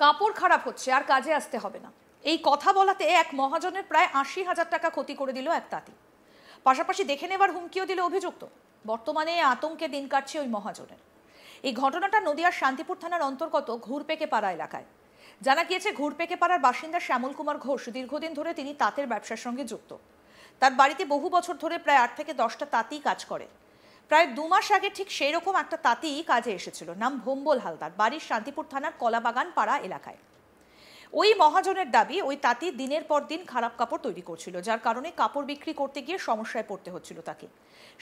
কাপড় খারাপ হচ্ছে আর কাজে আসতে হবে না, এই কথা বলাতে এক মহাজনের প্রায় ৮০,০০০ টাকা ক্ষতি করে দিল এক তাঁতি। পাশাপাশি দেখে নেবার হুমকিও দিল অভিযুক্ত। বর্তমানে আতঙ্কে দিন কাটছে ওই মহাজনের। এই ঘটনাটা নদিয়ার শান্তিপুর থানার অন্তর্গত ঘুরপেকেপাড়া এলাকায়। জানা গিয়েছে, ঘুরপেকেপাড়ার বাসিন্দা শ্যামল কুমার ঘোষ দীর্ঘদিন ধরে তিনি তাঁতের ব্যবসার সঙ্গে যুক্ত। তার বাড়িতে বহু বছর ধরে প্রায় ৮ থেকে ১০টা তাঁতি কাজ করে। প্রায় ২ মাস আগে ঠিক সেই রকম একটা তাঁতি কাজে এসেছিল, নাম ভোম্বল হালদার, বাড়ির শান্তিপুর থানার কলাবাগান পাড়া এলাকায়। ওই মহাজনের দাবি, ওই তাঁতি দিনের পর দিন খারাপ কাপড় তৈরি করছিল, যার কারণে কাপড় বিক্রি করতে গিয়ে সমস্যায় পড়তে হচ্ছিল তাকে।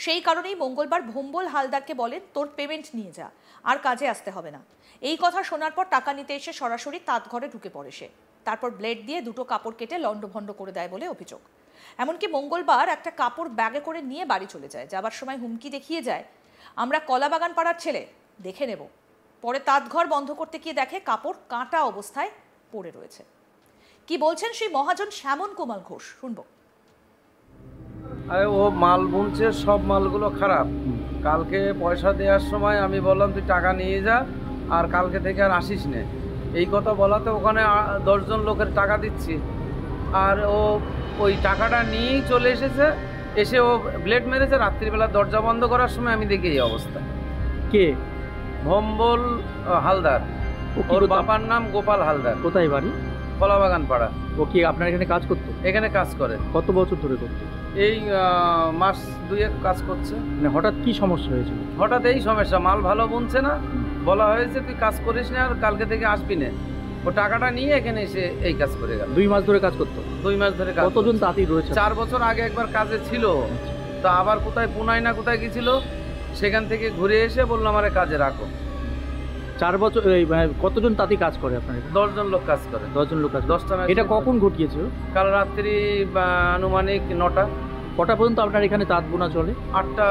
সেই কারণেই মঙ্গলবার ভোম্বল হালদারকে বলেন, তোর পেমেন্ট নিয়ে যা, আর কাজে আসতে হবে না। এই কথা শোনার পর টাকা নিতে এসে সরাসরি তাঁত ঘরে ঢুকে পড়ে সে। তারপর ব্লেড দিয়ে দুটো কাপড় কেটে লণ্ডভণ্ড করে দেয় বলে অভিযোগ। এমনকি মঙ্গলবার একটা কাপড় ব্যাগে করে নিয়ে বাড়ি চলে যায়। যাবার সময় হুমকি দেখিয়ে যায়, আমরা কলাবাগান পাড়ার ছেলে, দেখে নেব। পরে তাঁতঘর বন্ধ করতে গিয়ে দেখে কাপড় কাটা অবস্থায় পড়ে রয়েছে। কি বলছেন সেই মহাজন শ্যামল কুমার ঘোষ, শুনবো। আরে ও মাল বুনছে, সব মালগুলো খারাপ। কালকে পয়সা দেওয়ার সময় আমি বললাম তুই টাকা নিয়ে যা, আর কালকে থেকে আর আসিস নে। এই কথা বলাতে ওখানে 10 জন লোকের টাকা দিচ্ছি, আর ও ওই টাকাটা নিয়েই চলে এসেছে। এসে ও ব্লেড মেরেছে রাত্রিবেলা, দরজা বন্ধ করার সময় আমি দেখি এই অবস্থা। কে? ভোম্বল হালদার। ওর বাবার নাম গোপাল হালদার। কোথায় বাড়ি? কলাবাগান পাড়া। ও কি আপনার এখানে কাজ করতো? এখানে কাজ করে। কত বছর ধরে করতো? এই মাস 2 কাজ করছে। মানে হঠাৎ কি সমস্যা হয়েছিল? হঠাৎ এই সমস্যা, মাল ভালো বুনছে না, বলা হয়েছে তুই কাজ করিস না আর কালকে থেকে আসবি না। ও টাকাটা নিয়ে এখানে এসে এই কাজ করে গেল। 2 মাস ধরে কাজ করতো? 2 মাস ধরে কাজ। কতজন তাঁতি রয়েছে? 4 বছর আগে একবার কাজে ছিল, তা আবার কোথায় পুনাই না কোথায় গেছিল, সেখান থেকে ঘুরে এসে বললো আমারে কাজে রাখো। 4 বছর? কতজন তাঁতি কাজ করে আপনার? 10 জন লোক কাজ করে। 10 জন লোক কাজ। 10টা। এটা কখন ঘটিয়েছে? কাল রাত্রি আনুমানিক 9টা। কটা পর্যন্ত আপনার এখানে তাঁত বোনা চলে? 8টা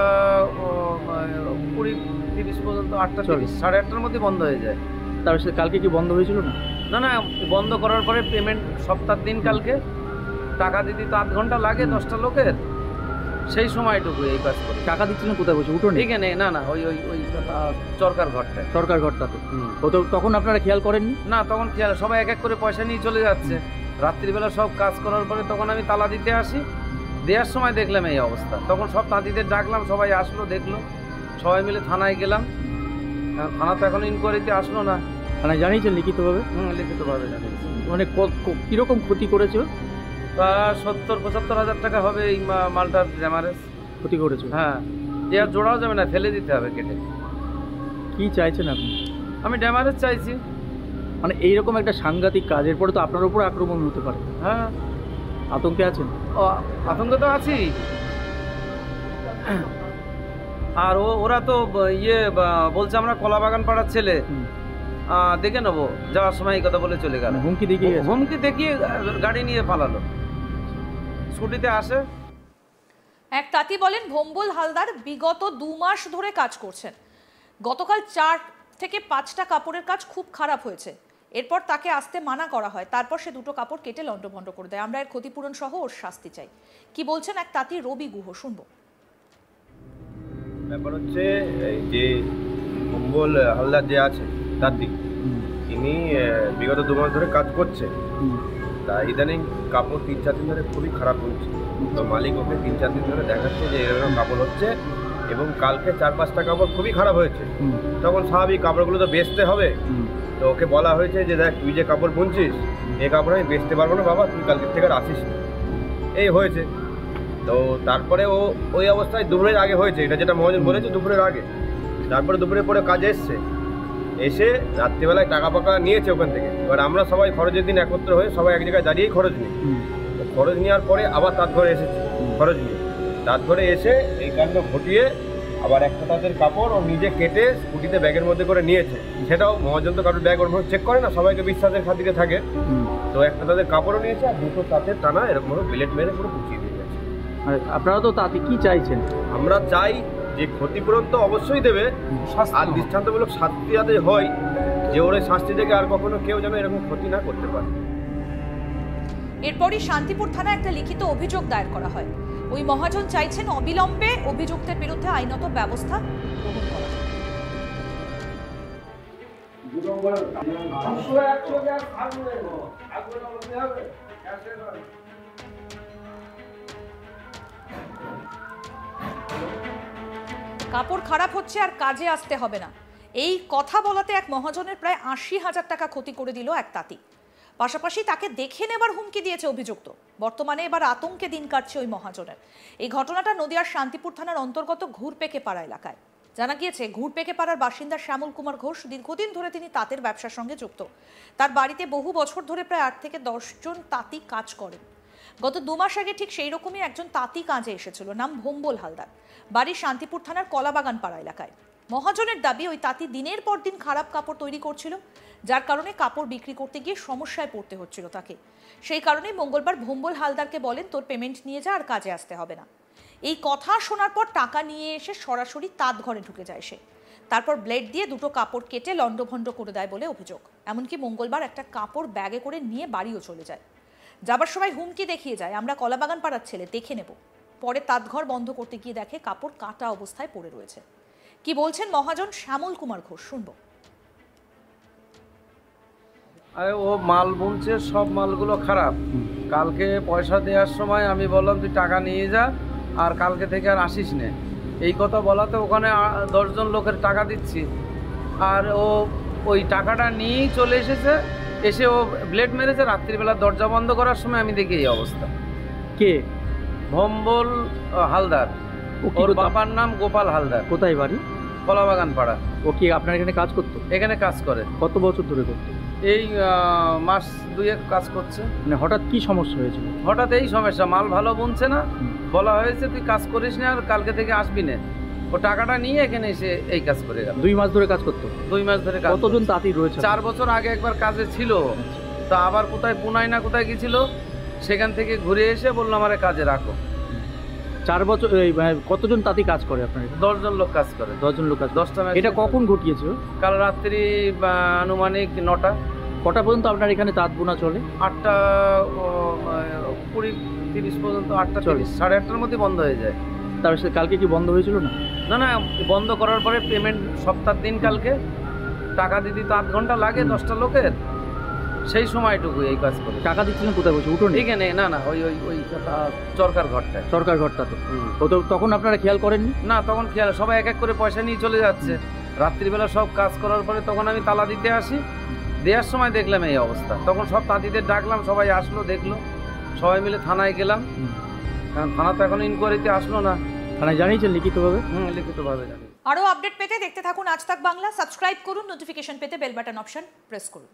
20-30 পর্যন্ত। 8টা 30, 8:30টার মধ্যে বন্ধ হয়ে যায়। তার কালকে কি বন্ধ হয়েছিল না? না না, বন্ধ করার পরে পেমেন্ট সপ্তাহ দিন কালকে টাকা দিতে তো 8 ঘন্টা লাগে 10টা লোকের, সেই সময়টুকু এই কাজ করে। টাকা দিচ্ছিলেন কোথায় বসে? উঠোনে? এখানে না না, ওই ওই ওই চরকার ঘরটায়। সরকার ঘরটাতে? ও তো তখন আপনারা খেয়াল করেননি? না, তখন খেয়াল, সবাই এক এক করে পয়সা নিয়ে চলে যাচ্ছে। রাত্রিবেলা সব কাজ করার পরে তখন আমি তালা দিতে আসি, দেওয়ার সময় দেখলাম এই অবস্থা। তখন সব তাঁতিদের ডাকলাম, সবাই আসলো, দেখলো, সবাই মিলে থানায় গেলাম। থানা তো এখন ইনকোয়ারিতে আসলো না। থানায় জানিয়েছেন লিখিতভাবে? লিখিতভাবে জানিয়েছি। মানে কীরকম ক্ষতি করেছে? তা 70-75 হাজার টাকা হবে এই মালটার ড্যামারেজ। ক্ষতি করেছে? হ্যাঁ, এ আর জোড়াও যাবে না, ফেলে দিতে হবে কেটে। কি চাইছেন আপনি? আমি ড্যামারেজ চাইছি। মানে এইরকম একটা সাংঘাতিক কাজের পরে তো আপনার উপর আক্রমণ হতে পারে। হ্যাঁ, আতঙ্কে আছেন? আতঙ্কে তো আছি। আর ওরা তো বলছে আমরা কলাবাগান পাড়ার ছেলে, দেখে নেবো। যাওয়ার সময় এই কথা বলে চলে গেল। হুমকি দেখিয়ে গাড়ি নিয়ে পালালো, স্কুটিতে আসে। এক তাঁতি বলেন, ভোম্বল হালদার বিগত 2 মাস ধরে কাজ করছেন। গতকাল 4 থেকে 5টা কাপড়ের কাজ খুব খারাপ হয়েছে। এরপর তাকে আসতে মানা করা হয়, তারপর সে দুটো কাপড় কেটে লণ্ডভণ্ড করে দেয়। আমরা এর ক্ষতিপূরণ সহ ওর শাস্তি চাই। কি বলছেন এক তাঁতি রবি গুহ, শুনবো। ব্যাপার হচ্ছে যে ভোম্বল হালদার যে আছে তাঁতি, তিনি বিগত 2 মাস ধরে কাজ করছে। তা ইদানিং কাপড় 3-4 দিন ধরে খুবই খারাপ হচ্ছে। তো মালিক ওকে 3-4 দিন ধরে দেখাচ্ছে যে এরকম কাপড় হচ্ছে, এবং কালকে 4-5টা কাপড় খুবই খারাপ হয়েছে। তখন স্বাভাবিক কাপড়গুলো তো বেচতে হবে। তো ওকে বলা হয়েছে যে দেখ, তুই যে কাপড় বুনছিস, এই কাপড় আমি বেচতে পারবো না বাবা, তুই কালকের থেকে আর আসিস না। এই হয়েছে। তো তারপরে ও ওই অবস্থায় দুপুরের আগে হয়েছে, এটা যেটা মহাজন বলেছে, দুপুরের আগে। তারপরে দুপুরের পরে কাজে এসে রাত্রিবেলায় টাকা পাকা নিয়েছে ওখান থেকে। এবার আমরা সবাই খরচের দিন একত্র হয়ে সবাই এক জায়গায় দাঁড়িয়েই খরচ নিই। তো খরচ নেওয়ার পরে আবার তাঁত ঘরে এসেছে, খরচ নিয়ে তাঁত ঘরে এসে এই কাণ্ড ঘটিয়ে আবার একটা তাঁতের কাপড় ও নিজে কেটে স্কুটিতে ব্যাগের মধ্যে করে নিয়েছে। সেটাও মহাজন তো কারোর ব্যাগ ওর চেক করে না, সবাইকে বিশ্বাসের খাতিরে থাকে। তো একটা তাঁতের কাপড়ও নিয়েছে, আর দুটো তাঁতের টানা এরকমভাবে বিলেট মেরে পুরো পুচিয়ে দিয়ে গেছে। আপনারা তো তাতে কি চাইছেন? আমরা চাই যে ক্ষতিপূরণ তো অবশ্যই দেবে, আর দৃষ্টান্তমূলক শাস্তি যাতে হয়, যে ওর শাস্তি থেকে আর কখনো কেউ যেন এরকম ক্ষতি না করতে পারে। এরপরই শান্তিপুর থানায় একটা লিখিত অভিযোগ দায়ের করা হয়। ওই মহাজন চাইছেন অবিলম্বে অভিযুক্তের বিরুদ্ধে আইনত ব্যবস্থা গ্রহণ করা। কাপড় খারাপ হচ্ছে আর কাজে আসতে হবে না, এই কথা বলাতে এক মহাজনের প্রায় ৮০,০০০ টাকা ক্ষতি করে দিল এক তাঁতি। পাশাপাশি তাকে দেখে নেবার হুমকি দিয়েছে অভিযুক্ত। বর্তমানে এবার আতঙ্কে দিন কাটছে ওই মহাজনের। এই ঘটনাটা নদিয়ার শান্তিপুর থানার অন্তর্গত ঘুরপেকেপাড়া এলাকায়। জানা গিয়েছে, ঘুরপেকেপাড়ার বাসিন্দা শ্যামল কুমার ঘোষ দীর্ঘদিন ধরে তিনি তাঁতের ব্যবসার সঙ্গে যুক্ত। তার বাড়িতে বহু বছর ধরে প্রায় ৮ থেকে ১০ জন তাঁতি কাজ করেন। গত ২ মাস আগে ঠিক সেই রকমই একজন তাঁতি কাজে এসেছিল, নাম ভম্বল হালদার। বাড়ি শান্তিপুর থানার কলাবাগান পাড়া এলাকায়। মহাজনের দাবি, ওই তাঁতি দিনের পর দিন খারাপ কাপড় তৈরি করছিল, যার কারণে কাপড় বিক্রি করতে গিয়ে সমস্যায় পড়তে হচ্ছিল তাকে। সেই কারণেই মঙ্গলবার ভম্বল হালদারকে বলেন, তোর পেমেন্ট নিয়ে যা, আর কাজে আসতে হবে না। এই কথা শোনার পর টাকা নিয়ে এসে সরাসরি তাঁত ঘরে ঢুকে যায় সে। তারপর ব্লেড দিয়ে দুটো কাপড় কেটে লণ্ডভণ্ড করে দেয় বলে অভিযোগ। এমনকি মঙ্গলবার একটা কাপড় ব্যাগে করে নিয়ে বাড়িও চলে যায়। যাবার সময় হুমকি দেখিয়ে যায়, আমরা কলাবাগান পাড়ার ছেলে, দেখে নেব। পরে তাঁতঘর বন্ধ করতে গিয়ে দেখে কাপড় কাটা অবস্থায় পড়ে রয়েছে। কি বলছেন মহাজন শ্যামল কুমার ঘোষ, শুনবো। আরে ও মাল বুনছে, সব মালগুলো খারাপ। কালকে পয়সা দেওয়ার সময় আমি বললাম তুই টাকা নিয়ে যা, আর কালকে থেকে আর আসিস নে। এই কথা বলাতে ওখানে 10 জন লোকের টাকা দিচ্ছি, আর ও ওই টাকাটা নিয়েই চলে এসেছে। এসে ও ব্লেড মেরেছে। রাত্রিবেলা দরজা বন্ধ করার সময় আমি দেখি এই অবস্থা। কে? ভম্বল হালদার। ও কি ওর করতো? বাবার নাম গোপাল হালদার। কোথায় বাড়ি? কলাবাগান পাড়া। ও কি আপনার এখানে কাজ করতো? এখানে কাজ করে। কত বছর ধরে করতো? এই মাস 2 কাজ করছে। মানে হঠাৎ কি সমস্যা হয়েছিল? হঠাৎ এই সমস্যা, মাল ভালো বুনছে না। বলা হয়েছে তুই কাজ করিস না, আর কালকে থেকে আসবি না। ও টাকাটা নিয়ে এখানে এসে এই কাজ করে গেল। 2 মাস ধরে কাজ করতো? 2 মাস ধরে কাজ। কতজন তাঁতি রয়েছে? 4 বছর আগে একবার কাজে ছিল, তা আবার কোথায় পুনাই না কোথায় গেছিল, সেখান থেকে ঘুরে এসে বললো আমারে কাজে রাখো। 4 বছর। কতজন তাঁতি কাজ করে আপনার এখানে? 10 জন লোক কাজ করে। 10 জন লোক কাজ। 10টা ম্যাচ। এটা কখন ঘটিয়েছে? কাল রাত্রি আনুমানিক 9টা। কটা পর্যন্ত আপনার এখানে তাঁত বোনা চলে? 8টা 20-30 পর্যন্ত। 8টা চলে। 30, 8:30টার মধ্যে বন্ধ হয়ে যায়। তার সাথে কালকে কি বন্ধ হয়েছিল না? না না, বন্ধ করার পরে পেমেন্ট সপ্তাহের দিন কালকে টাকা দিতে তো 8 ঘন্টা লাগে 10টা লোকের, সেই সময়টুকু এই কাজ করে। টাকা দিচ্ছিলেন কোথায় বসে? উঠোনে? এখানে না না, ওই ওই ওই চরকার ঘরটায়। সরকার ঘরটাতে? ও তো তখন আপনারা খেয়াল করেননি? না, তখন খেয়াল, সবাই এক এক করে পয়সা নিয়ে চলে যাচ্ছে। রাত্রিবেলা সব কাজ করার পরে তখন আমি তালা দিতে আসি, দেওয়ার সময় দেখলাম এই অবস্থা। তখন সব তাঁতিদের ডাকলাম, সবাই আসলো, দেখলো। সবাই মিলে থানায় গেলাম, কারণ থানা তো এখন ইনকোয়ারিতে আসলো না। থানায় জানিয়েছেন লিখিতভাবে? লিখিতভাবে জানি। আরও আপডেট পেতে দেখতে থাকুন আজ তাক বাংলা। সাবস্ক্রাইব করুন, নোটিফিকেশন পেতে বেল বাটন অপশন প্রেস করুন।